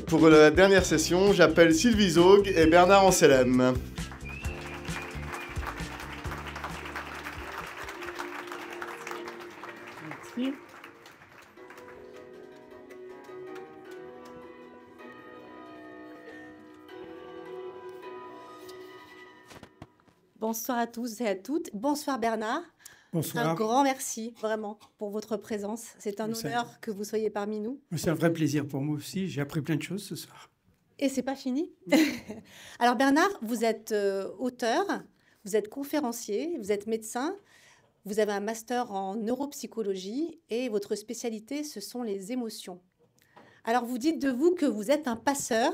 Pour la dernière session, j'appelle Sylvie Zog et Bernard Anselem. Merci. Bonsoir à tous et à toutes. Bonsoir Bernard. Bonsoir. Un grand merci vraiment pour votre présence. C'est un honneur que vous soyez parmi nous. C'est un vrai plaisir pour moi aussi. J'ai appris plein de choses ce soir. Et c'est pas fini. Alors Bernard, vous êtes auteur, vous êtes conférencier, vous êtes médecin, vous avez un master en neuropsychologie et votre spécialité, ce sont les émotions. Alors vous dites de vous que vous êtes un passeur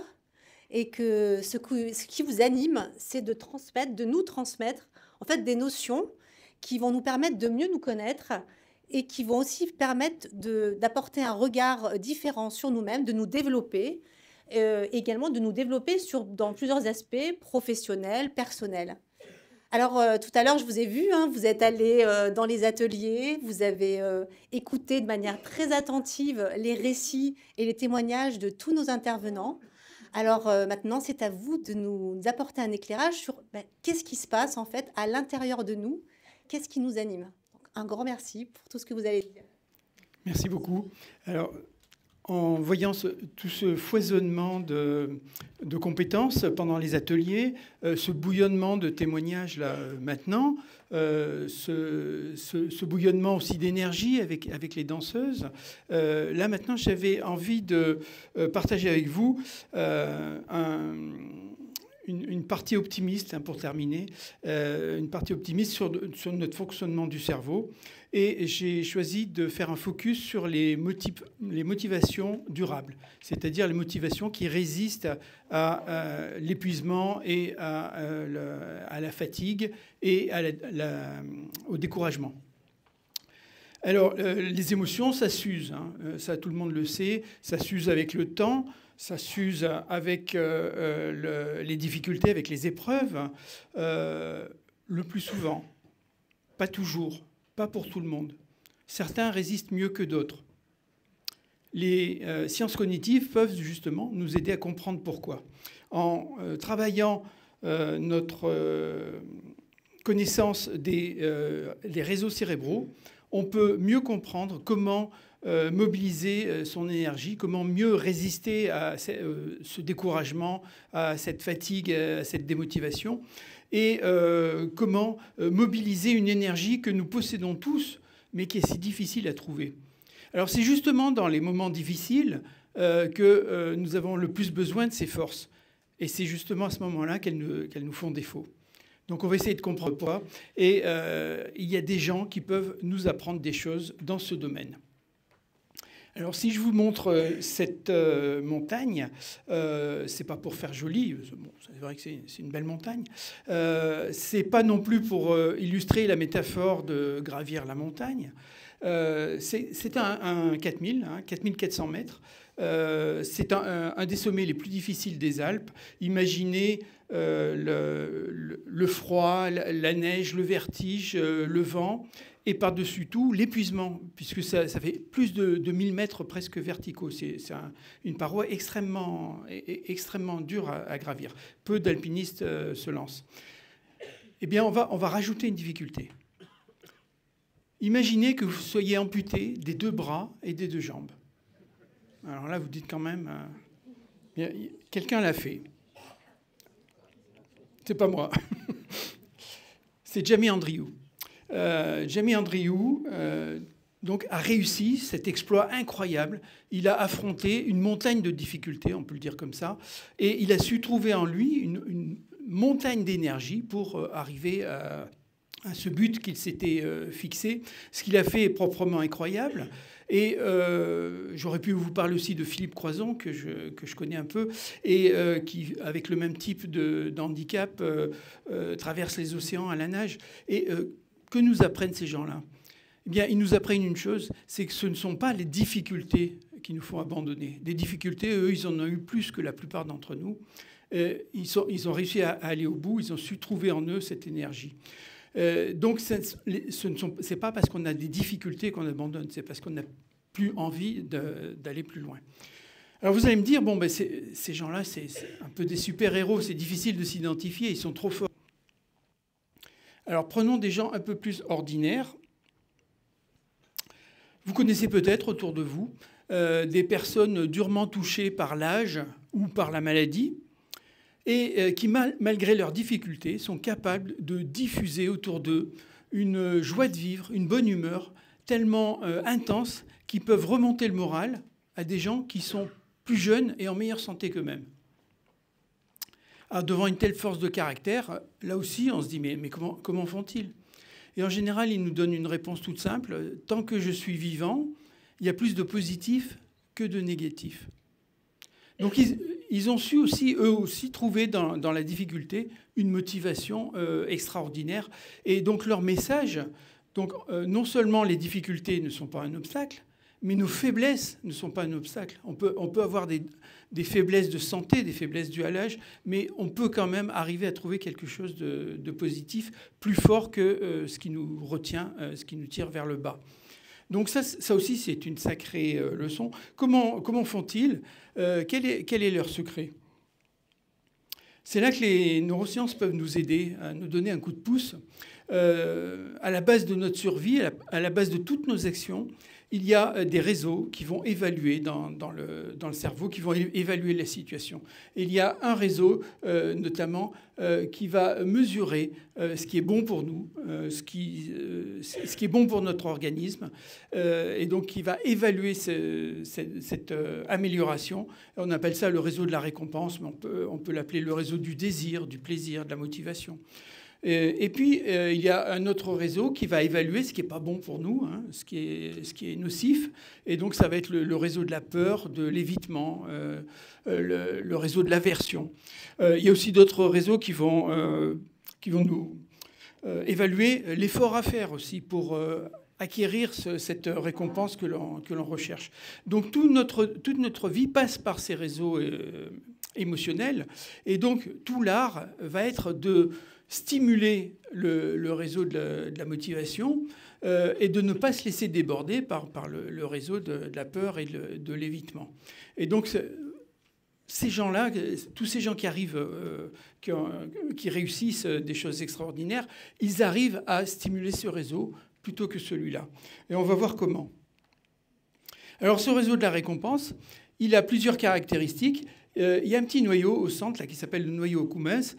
et que ce qui vous anime, c'est de transmettre, de nous transmettre en fait des notions qui vont nous permettre de mieux nous connaître et qui vont aussi permettre d'apporter un regard différent sur nous-mêmes, de nous développer, également de nous développer dans plusieurs aspects professionnels, personnels. Alors, tout à l'heure, je vous ai vu, hein, vous êtes allé dans les ateliers, vous avez écouté de manière très attentive les récits et les témoignages de tous nos intervenants. Alors maintenant, c'est à vous de nous apporter un éclairage sur qu'est-ce qui se passe en fait à l'intérieur de nous, qu'est-ce qui nous anime. Donc, un grand merci pour tout ce que vous allez dire. Merci beaucoup. Alors, en voyant tout ce foisonnement de compétences pendant les ateliers, ce bouillonnement de témoignages là maintenant, ce bouillonnement aussi d'énergie avec les danseuses, là maintenant j'avais envie de partager avec vous une partie optimiste, hein, pour terminer, une partie optimiste sur notre fonctionnement du cerveau. Et j'ai choisi de faire un focus sur les motivations durables, c'est-à-dire les motivations qui résistent à l'épuisement et à la fatigue et au découragement. Alors, les émotions, ça s'use, hein, ça tout le monde le sait, ça s'use avec le temps, ça s'use avec les difficultés, avec les épreuves, le plus souvent, pas toujours, pas pour tout le monde. Certains résistent mieux que d'autres. Les sciences cognitives peuvent justement nous aider à comprendre pourquoi. En travaillant notre connaissance des réseaux cérébraux, on peut mieux comprendre comment mobiliser son énergie, comment mieux résister à ce découragement, à cette fatigue, à cette démotivation, et comment mobiliser une énergie que nous possédons tous, mais qui est si difficile à trouver. Alors c'est justement dans les moments difficiles que nous avons le plus besoin de ces forces. Et c'est justement à ce moment-là qu'elles nous font défaut. Donc on va essayer de comprendre pourquoi. Et il y a des gens qui peuvent nous apprendre des choses dans ce domaine. Alors si je vous montre cette montagne, c'est pas pour faire joli, bon, c'est vrai que c'est une belle montagne, c'est pas non plus pour illustrer la métaphore de gravir la montagne, c'est un 4000, hein, 4400 mètres, c'est un des sommets les plus difficiles des Alpes. Imaginez le froid, la neige, le vertige, le vent, et par-dessus tout, l'épuisement, puisque ça fait plus de 1000 mètres presque verticaux. C'est une paroi extrêmement dure à gravir. Peu d'alpinistes se lancent. Eh bien, on va rajouter une difficulté. Imaginez que vous soyez amputé des 2 bras et des 2 jambes. Alors là, vous dites quand même... quelqu'un l'a fait. C'est pas moi. C'est Jamie Andrew. Jamie Andrew donc, a réussi cet exploit incroyable. Il a affronté une montagne de difficultés, on peut le dire comme ça, et il a su trouver en lui une montagne d'énergie pour arriver à ce but qu'il s'était fixé. Ce qu'il a fait est proprement incroyable. Et j'aurais pu vous parler aussi de Philippe Croizon, que je connais un peu, et qui, avec le même type d'handicap, traverse les océans à la nage. Et que nous apprennent ces gens-là? Eh bien, ils nous apprennent une chose, c'est que ce ne sont pas les difficultés qui nous font abandonner. Des difficultés, eux, ils en ont eu plus que la plupart d'entre nous. Ils ont réussi à aller au bout, ils ont su trouver en eux cette énergie. Donc, ce n'est pas parce qu'on a des difficultés qu'on abandonne, c'est parce qu'on n'a plus envie d'aller plus loin. Alors vous allez me dire, bon, ben ces gens-là, c'est un peu des super-héros, c'est difficile de s'identifier, ils sont trop forts. Alors prenons des gens un peu plus ordinaires. Vous connaissez peut-être autour de vous des personnes durement touchées par l'âge ou par la maladie et qui, malgré leurs difficultés, sont capables de diffuser autour d'eux une joie de vivre, une bonne humeur tellement intense qu'ils peuvent remonter le moral à des gens qui sont plus jeunes et en meilleure santé qu'eux-mêmes. Alors, devant une telle force de caractère, là aussi, on se dit, mais comment font-ils? Et en général, ils nous donnent une réponse toute simple. Tant que je suis vivant, il y a plus de positifs que de négatifs. Donc, ils ont su aussi, eux aussi, trouver dans la difficulté une motivation extraordinaire. Et donc, leur message, donc, non seulement les difficultés ne sont pas un obstacle, mais nos faiblesses ne sont pas un obstacle. On peut avoir des faiblesses de santé, des faiblesses dues à l'âge, mais on peut quand même arriver à trouver quelque chose de positif, plus fort que ce qui nous retient, ce qui nous tire vers le bas. Donc ça aussi, c'est une sacrée leçon. Comment font-ils? Quel est leur secret? C'est là que les neurosciences peuvent nous aider, à nous donner un coup de pouce. À la base de notre survie, à la base de toutes nos actions, il y a des réseaux qui vont évaluer dans le cerveau, qui vont évaluer la situation. Et il y a un réseau, notamment, qui va mesurer ce qui est bon pour nous, ce qui est bon pour notre organisme, et donc qui va évaluer cette amélioration. On appelle ça le réseau de la récompense, mais on peut l'appeler le réseau du désir, du plaisir, de la motivation. Et puis, il y a un autre réseau qui va évaluer ce qui n'est pas bon pour nous, hein, ce qui est nocif. Et donc, ça va être le réseau de la peur, de l'évitement, le réseau de l'aversion. Il y a aussi d'autres réseaux qui vont nous évaluer l'effort à faire aussi pour acquérir cette récompense que l'on recherche. Donc, toute notre vie passe par ces réseaux émotionnels. Et donc, tout l'art va être de stimuler le réseau de la motivation et de ne pas se laisser déborder par le réseau de la peur et de l'évitement. Et donc, ces gens-là, tous ces gens qui arrivent, qui réussissent des choses extraordinaires, ils arrivent à stimuler ce réseau plutôt que celui-là. Et on va voir comment. Alors, ce réseau de la récompense, il a plusieurs caractéristiques. Il y a un petit noyau au centre là, qui s'appelle le noyau Coummens,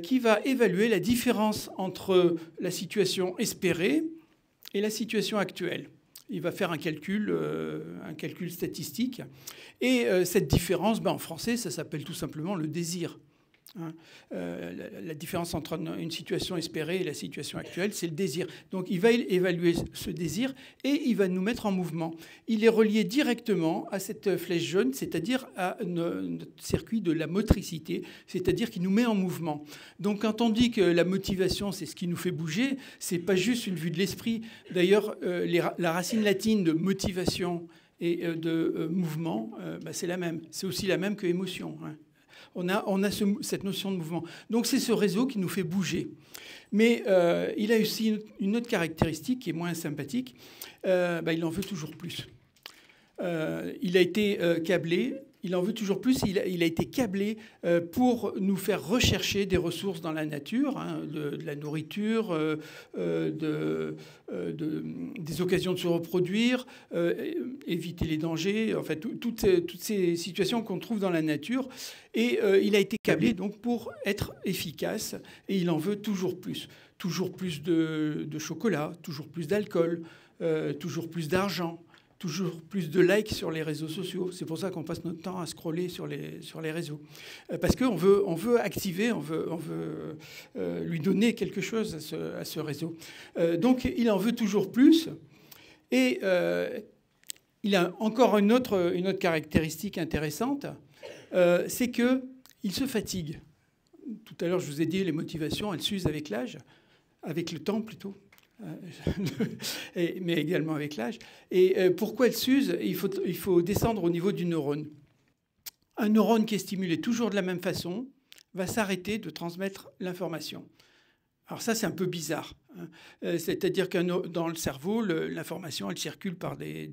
qui va évaluer la différence entre la situation espérée et la situation actuelle. Il va faire un calcul statistique. Et cette différence, en français, ça s'appelle tout simplement le désir. Hein, la différence entre une situation espérée et la situation actuelle, c'est le désir. Donc il va évaluer ce désir et il va nous mettre en mouvement. Il est relié directement à cette flèche jaune, c'est-à-dire à notre circuit de la motricité, c'est-à-dire qu'il nous met en mouvement. Donc quand on dit que la motivation, c'est ce qui nous fait bouger, c'est pas juste une vue de l'esprit. D'ailleurs, la racine latine de motivation et de mouvement, c'est la même. C'est aussi la même que émotion. Hein. On a cette notion de mouvement. Donc c'est ce réseau qui nous fait bouger. Mais il a aussi une autre caractéristique qui est moins sympathique. Il en veut toujours plus. Il a été câblé. Il en veut toujours plus. Il a été câblé pour nous faire rechercher des ressources dans la nature, hein, de la nourriture, des occasions de se reproduire, éviter les dangers, en fait, toutes ces situations qu'on trouve dans la nature. Et il a été câblé donc pour être efficace. Et il en veut toujours plus. Toujours plus de chocolat, toujours plus d'alcool, toujours plus d'argent. Toujours plus de likes sur les réseaux sociaux. C'est pour ça qu'on passe notre temps à scroller sur les réseaux. Parce qu'on veut activer, on veut lui donner quelque chose à ce réseau. Donc, il en veut toujours plus. Et il a encore une autre caractéristique intéressante, c'est qu'il se fatigue. Tout à l'heure, je vous ai dit, les motivations, elles s'usent avec l'âge, avec le temps plutôt. Mais également avec l'âge. Et pourquoi elle s'use? Il faut descendre au niveau du neurone. Un neurone qui est stimulé toujours de la même façon va s'arrêter de transmettre l'information. Alors ça, c'est un peu bizarre. hein. C'est-à-dire que dans le cerveau, l'information, elle circule par des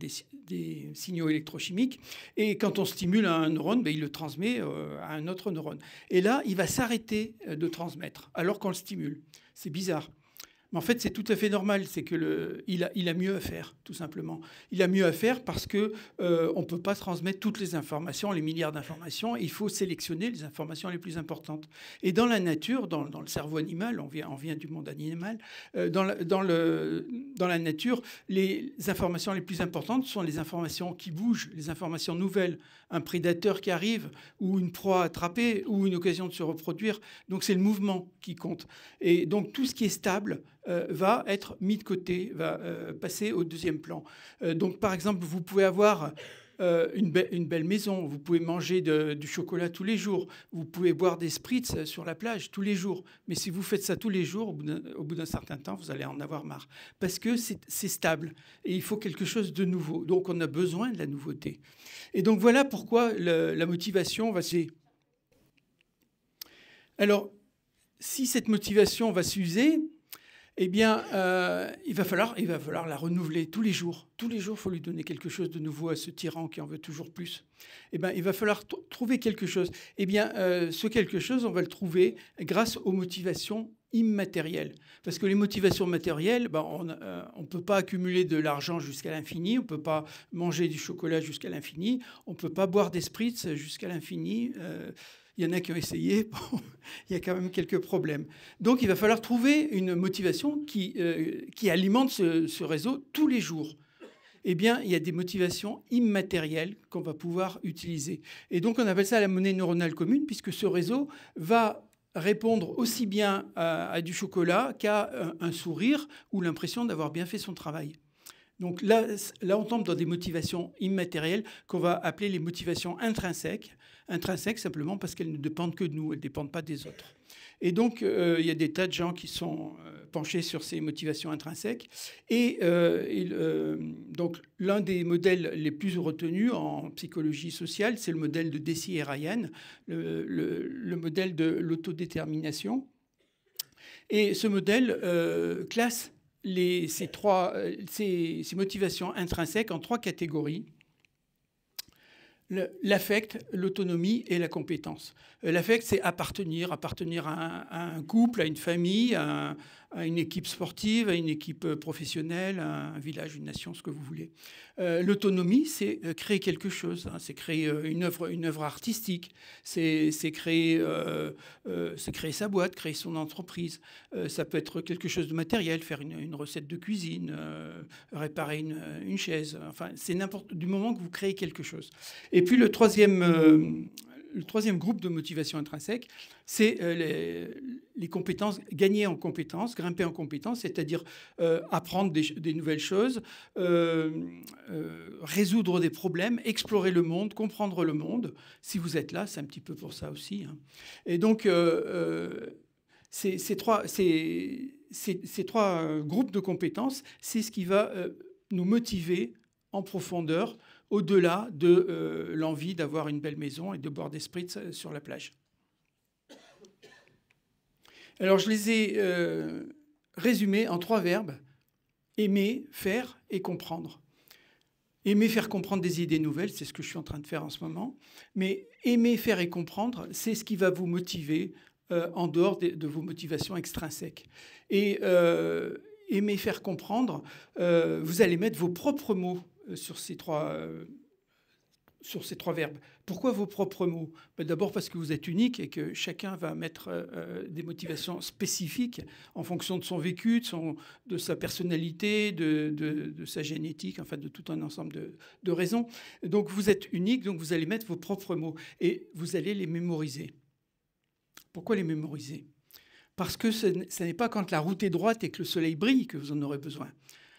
signaux électrochimiques. Et quand on stimule un neurone, ben, il le transmet à un autre neurone. Et là, il va s'arrêter de transmettre alors qu'on le stimule. C'est bizarre. Mais en fait, c'est tout à fait normal. C'est que il a mieux à faire, tout simplement. Il a mieux à faire parce que on ne peut pas transmettre toutes les informations, les milliards d'informations. Il faut sélectionner les informations les plus importantes. Et dans la nature, dans le cerveau animal, on vient du monde animal, dans la nature, les informations les plus importantes sont les informations qui bougent, les informations nouvelles. Un prédateur qui arrive, ou une proie attrapée, ou une occasion de se reproduire. Donc c'est le mouvement qui compte. Et donc tout ce qui est stable va être mis de côté, va passer au deuxième plan. Donc par exemple, vous pouvez avoir une belle maison, vous pouvez manger du chocolat tous les jours, vous pouvez boire des spritz sur la plage tous les jours. Mais si vous faites ça tous les jours, au bout d'un certain temps, vous allez en avoir marre. Parce que c'est stable et il faut quelque chose de nouveau. Donc on a besoin de la nouveauté. Et donc voilà pourquoi la motivation va se... Alors, si cette motivation va s'user, eh bien, il va falloir la renouveler tous les jours. Tous les jours, il faut lui donner quelque chose de nouveau à ce tyran qui en veut toujours plus. Eh bien, il va falloir trouver quelque chose. Eh bien, ce quelque chose, on va le trouver grâce aux motivations immatérielles. Parce que les motivations matérielles, ben, on ne peut pas accumuler de l'argent jusqu'à l'infini, on ne peut pas manger du chocolat jusqu'à l'infini, on ne peut pas boire des spritz jusqu'à l'infini. Il y en a qui ont essayé, bon, il y a quand même quelques problèmes. Donc il va falloir trouver une motivation qui alimente ce réseau tous les jours. Eh bien, il y a des motivations immatérielles qu'on va pouvoir utiliser. Et donc on appelle ça la monnaie neuronale commune, puisque ce réseau va répondre aussi bien à du chocolat qu'à un sourire ou l'impression d'avoir bien fait son travail. Donc là, on tombe dans des motivations immatérielles qu'on va appeler les motivations intrinsèques. Intrinsèques simplement parce qu'elles ne dépendent que de nous, elles ne dépendent pas des autres. Et donc, il y a des tas de gens qui sont penchés sur ces motivations intrinsèques. Et donc, l'un des modèles les plus retenus en psychologie sociale, c'est le modèle de Deci et Ryan, le modèle de l'autodétermination. Et ce modèle classe ces motivations intrinsèques en 3 catégories. L'affect, l'autonomie et la compétence. L'affect, c'est appartenir à un couple, à une famille, à une équipe sportive, à une équipe professionnelle, à un village, une nation, ce que vous voulez. L'autonomie, c'est créer quelque chose, hein, c'est créer une œuvre artistique, c'est créer sa boîte, créer son entreprise. Ça peut être quelque chose de matériel, faire une recette de cuisine, réparer une chaise. Enfin, c'est du moment que vous créez quelque chose. Et puis le troisième groupe de motivation intrinsèque, c'est les compétences, gagner en compétences, grimper en compétences, c'est-à-dire apprendre des nouvelles choses, résoudre des problèmes, explorer le monde, comprendre le monde. Si vous êtes là, c'est un petit peu pour ça aussi, hein. Et donc, ces trois groupes de compétences, c'est ce qui va nous motiver en profondeur, au-delà de l'envie d'avoir une belle maison et de boire des spritz sur la plage. Alors, je les ai résumés en 3 verbes. Aimer, faire et comprendre. Aimer, faire comprendre des idées nouvelles, c'est ce que je suis en train de faire en ce moment. Mais aimer, faire et comprendre, c'est ce qui va vous motiver en dehors de vos motivations extrinsèques. Et aimer, faire comprendre, vous allez mettre vos propres mots sur ces 3 verbes. Pourquoi vos propres mots? D'abord parce que vous êtes unique et que chacun va mettre des motivations spécifiques en fonction de son vécu, de sa personnalité, de sa génétique, enfin de tout un ensemble de raisons. Donc vous êtes unique, donc vous allez mettre vos propres mots et vous allez les mémoriser. Pourquoi les mémoriser? Parce que ce n'est pas quand la route est droite et que le soleil brille que vous en aurez besoin.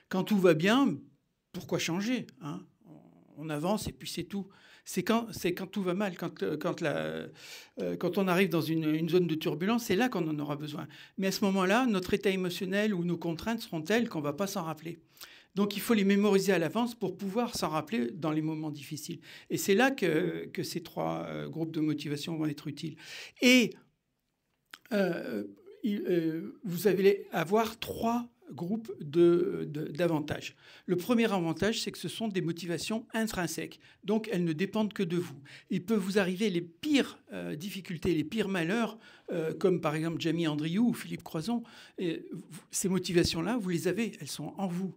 Quand tout va bien, pourquoi changer, hein? On avance et puis c'est tout. C'est quand tout va mal, quand on arrive dans une zone de turbulence, c'est là qu'on en aura besoin. Mais à ce moment-là, notre état émotionnel ou nos contraintes seront telles qu'on ne va pas s'en rappeler. Donc il faut les mémoriser à l'avance pour pouvoir s'en rappeler dans les moments difficiles. Et c'est là que ces 3 groupes de motivation vont être utiles. Et vous allez avoir 3 groupes d'avantages. Le premier avantage, c'est que ce sont des motivations intrinsèques. Donc, elles ne dépendent que de vous. Il peut vous arriver les pires difficultés, les pires malheurs, comme par exemple Jamie Andriou ou Philippe Croison. Et ces motivations-là, vous les avez, elles sont en vous.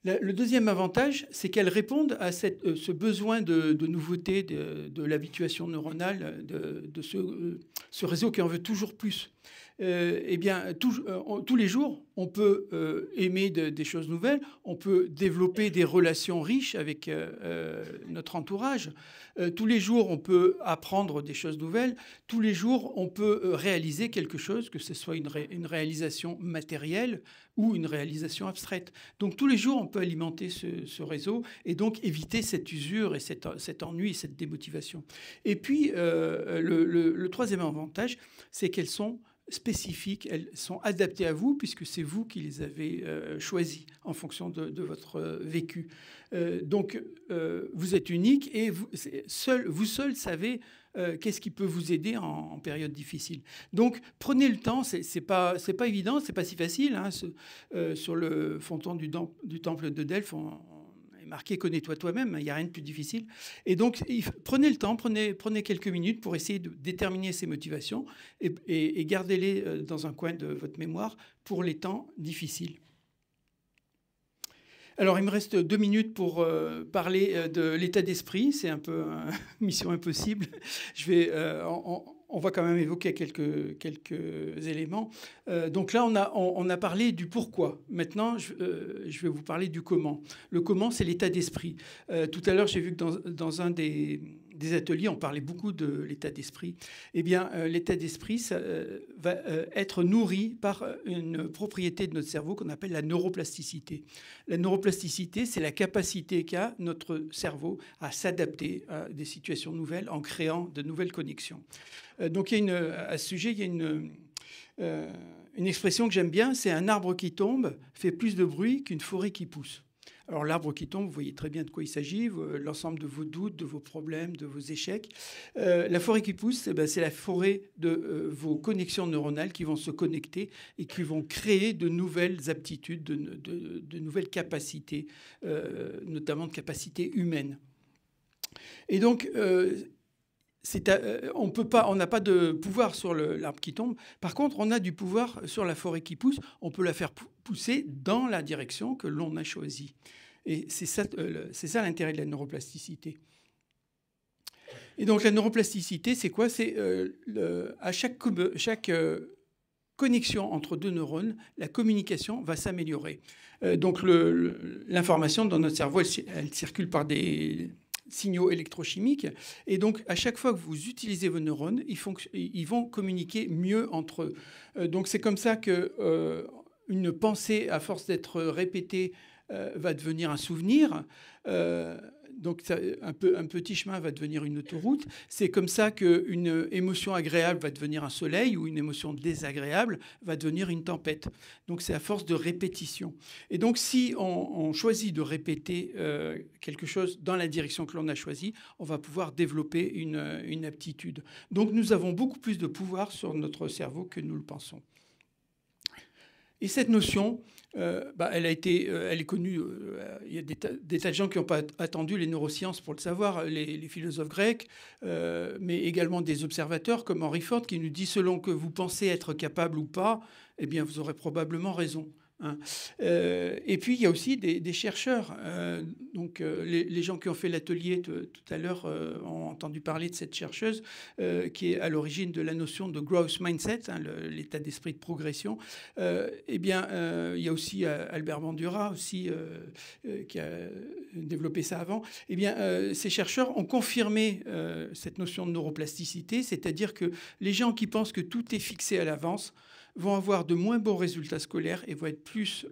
Le deuxième avantage, c'est qu'elles répondent à ce besoin de nouveauté, de l'habituation neuronale, de ce réseau qui en veut toujours plus. Eh bien, tous les jours, on peut aimer des choses nouvelles, on peut développer des relations riches avec notre entourage. Tous les jours, on peut apprendre des choses nouvelles. Tous les jours, on peut réaliser quelque chose, que ce soit une réalisation matérielle ou une réalisation abstraite. Donc, tous les jours, on peut alimenter ce réseau et donc éviter cette usure et cet ennui, cette démotivation. Et puis, le troisième avantage, c'est qu'elles sont spécifiques, elles sont adaptées à vous puisque c'est vous qui les avez choisies en fonction de votre vécu. Donc, vous êtes unique et vous seul savez qu'est-ce qui peut vous aider en période difficile. Donc, prenez le temps, c'est pas évident, c'est pas si facile. Hein, sur le fronton du temple de Delphes, on est marqué « Connais-toi toi-même », il n'y a rien de plus difficile. Et donc, prenez le temps, prenez quelques minutes pour essayer de déterminer ces motivations et gardez-les dans un coin de votre mémoire pour les temps difficiles. Alors, il me reste 2 minutes pour parler de l'état d'esprit. C'est un peu une mission impossible. On va quand même évoquer quelques éléments. Donc là, on a parlé du pourquoi. Maintenant, je vais vous parler du comment. Le comment, c'est l'état d'esprit. Tout à l'heure, j'ai vu que dans un des ateliers, on parlait beaucoup de l'état d'esprit. Eh bien, l'état d'esprit, ça va être nourri par une propriété de notre cerveau qu'on appelle la neuroplasticité. La neuroplasticité, c'est la capacité qu'a notre cerveau à s'adapter à des situations nouvelles en créant de nouvelles connexions. Donc, à ce sujet, il y a une expression que j'aime bien, c'est un arbre qui tombe fait plus de bruit qu'une forêt qui pousse. Alors l'arbre qui tombe, vous voyez très bien de quoi il s'agit, l'ensemble de vos doutes, de vos problèmes, de vos échecs. La forêt qui pousse, c'est la forêt de vos connexions neuronales qui vont se connecter et qui vont créer de nouvelles aptitudes, de nouvelles capacités, notamment de capacités humaines. Et donc, on n'a pas de pouvoir sur l'arbre qui tombe. Par contre, on a du pouvoir sur la forêt qui pousse. On peut la faire pousser dans la direction que l'on a choisie. Et c'est ça l'intérêt de la neuroplasticité. Et donc la neuroplasticité, c'est quoi? C'est à chaque connexion entre deux neurones, la communication va s'améliorer. Donc l'information dans notre cerveau, elle circule par des signaux électrochimiques. Et donc, à chaque fois que vous utilisez vos neurones, ils vont communiquer mieux entre eux. Donc, c'est comme ça qu'une pensée, à force d'être répétée, va devenir un souvenir. Donc, un petit chemin va devenir une autoroute. C'est comme ça qu'une émotion agréable va devenir un soleil ou une émotion désagréable va devenir une tempête. Donc, c'est à force de répétition. Et donc, si on choisit de répéter quelque chose dans la direction que l'on a choisie, on va pouvoir développer une aptitude. Donc, nous avons beaucoup plus de pouvoir sur notre cerveau que nous le pensons. Et cette notion, elle est connue. Il y a des tas de gens qui n'ont pas attendu les neurosciences pour le savoir, les philosophes grecs, mais également des observateurs comme Henry Ford qui nous dit selon que vous pensez être capable ou pas, eh bien vous aurez probablement raison. Hein. Et puis il y a aussi des chercheurs. Donc les gens qui ont fait l'atelier tout à l'heure ont entendu parler de cette chercheuse qui est à l'origine de la notion de growth mindset, hein, l'état d'esprit de progression. Eh bien, il y a aussi Albert Bandura aussi qui a développé ça avant. Eh bien, ces chercheurs ont confirmé cette notion de neuroplasticité, c'est-à-dire que les gens qui pensent que tout est fixé à l'avance vont avoir de moins bons résultats scolaires et vont être plus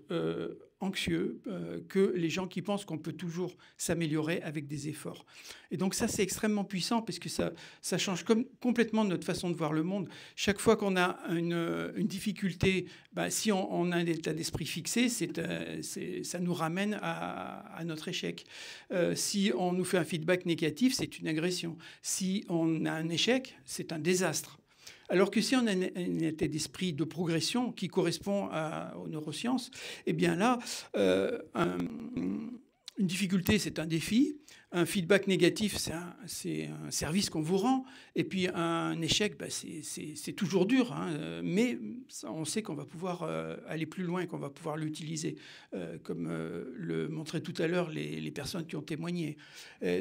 anxieux que les gens qui pensent qu'on peut toujours s'améliorer avec des efforts. Et donc ça, c'est extrêmement puissant parce que ça change complètement notre façon de voir le monde. Chaque fois qu'on a une difficulté, si on a un état d'esprit fixé, ça nous ramène à notre échec. Si on nous fait un feedback négatif, c'est une agression. Si on a un échec, c'est un désastre. Alors que si on a un état d'esprit de progression qui correspond aux neurosciences, eh bien là, une difficulté, c'est un défi. Un feedback négatif, c'est un service qu'on vous rend. Et puis un échec, c'est toujours dur. Hein, mais on sait qu'on va pouvoir aller plus loin, qu'on va pouvoir l'utiliser, comme le montraient tout à l'heure les personnes qui ont témoigné.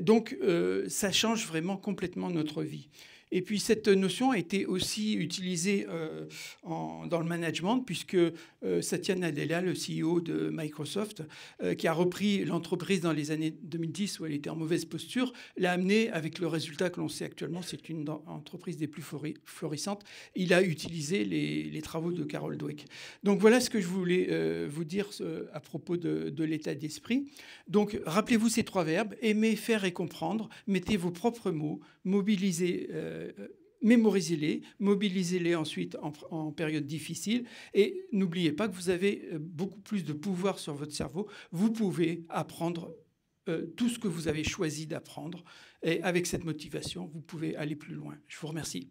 Donc ça change vraiment complètement notre vie. Et puis cette notion a été aussi utilisée dans le management, puisque Satya Nadella, le CEO de Microsoft, qui a repris l'entreprise dans les années 2010 où elle était en mauvaise posture, l'a amené avec le résultat que l'on sait actuellement. C'est une entreprise des plus florissantes. Il a utilisé les travaux de Carol Dweck. Donc voilà ce que je voulais vous dire à propos de l'état d'esprit. Donc rappelez-vous ces 3 verbes: aimer, faire et comprendre. Mettez vos propres mots, mobilisez. Mémorisez-les, mobilisez-les ensuite en période difficile et n'oubliez pas que vous avez beaucoup plus de pouvoir sur votre cerveau. Vous pouvez apprendre tout ce que vous avez choisi d'apprendre et avec cette motivation, vous pouvez aller plus loin. Je vous remercie.